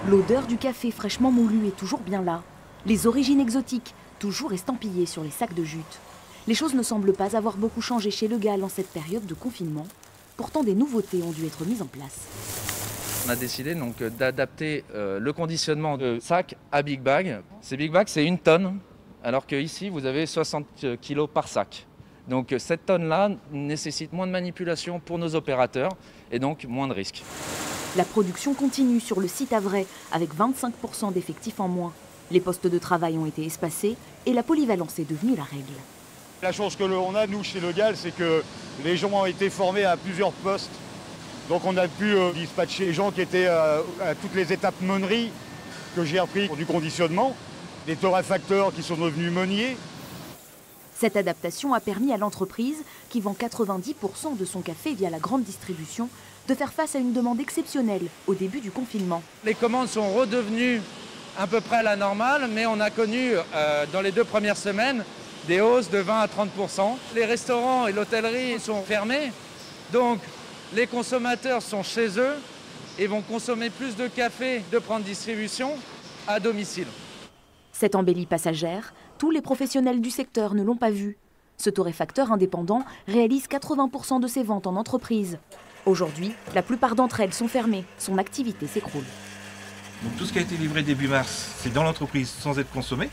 L'odeur du café fraîchement moulu est toujours bien là. Les origines exotiques, toujours estampillées sur les sacs de jute. Les choses ne semblent pas avoir beaucoup changé chez Le Gall en cette période de confinement. Pourtant, des nouveautés ont dû être mises en place. On a décidé donc d'adapter le conditionnement de sac à big bag. Ces big bags, c'est 1 tonne, alors qu'ici, vous avez 60 kg par sac. Donc cette tonne-là nécessite moins de manipulation pour nos opérateurs et donc moins de risques. La production continue sur le site Havrais avec 25% d'effectifs en moins. Les postes de travail ont été espacés et la polyvalence est devenue la règle. La chance que l'on a, nous, chez Le Gall, c'est que les gens ont été formés à plusieurs postes. Donc on a pu dispatcher les gens qui étaient à toutes les étapes meunerie que j'ai appris pour du conditionnement, des torréfacteurs qui sont devenus meuniers. Cette adaptation a permis à l'entreprise, qui vend 90% de son café via la grande distribution, de faire face à une demande exceptionnelle au début du confinement. Les commandes sont redevenues à peu près à la normale, mais on a connu dans les 2 premières semaines des hausses de 20 à 30%. Les restaurants et l'hôtellerie sont fermés, donc les consommateurs sont chez eux et vont consommer plus de café de grande distribution à domicile. Cette embellie passagère, tous les professionnels du secteur ne l'ont pas vue. Ce torréfacteur indépendant réalise 80% de ses ventes en entreprise. Aujourd'hui, la plupart d'entre elles sont fermées. Son activité s'écroule. Donc, tout ce qui a été livré début mars, c'est dans l'entreprise sans être consommé.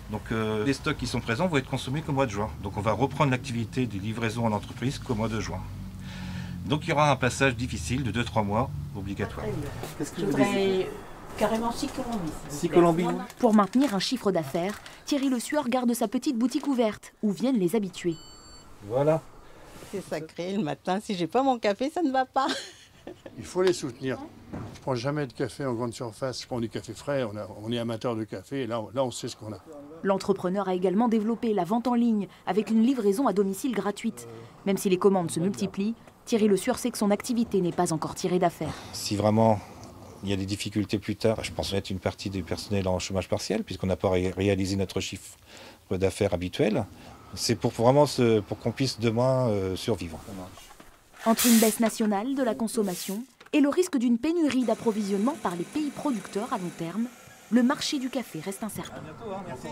Donc les stocks qui sont présents vont être consommés qu'au mois de juin. Donc on va reprendre l'activité de livraison en entreprise qu'au mois de juin. Donc il y aura un passage difficile de 2-3 mois obligatoire. Qu'est-ce que vous désirez ? Carrément 6 Colombis. 6 Colombis. Pour maintenir un chiffre d'affaires, Thierry Le Sueur garde sa petite boutique ouverte où viennent les habitués. Voilà. C'est sacré, le matin, si j'ai pas mon café, ça ne va pas. Il faut les soutenir. Je ne prends jamais de café en grande surface, je prends du café frais, on est amateur de café et là on sait ce qu'on a. L'entrepreneur a également développé la vente en ligne avec une livraison à domicile gratuite. Même si les commandes se multiplient, Thierry Le Sueur sait que son activité n'est pas encore tirée d'affaire. Si vraiment il y a des difficultés plus tard, je pense mettre une partie du personnel en chômage partiel puisqu'on n'a pas réalisé notre chiffre d'affaires habituel. C'est pour qu'on puisse demain survivre. Entre une baisse nationale de la consommation et le risque d'une pénurie d'approvisionnement par les pays producteurs à long terme, le marché du café reste incertain. À bientôt, hein, merci.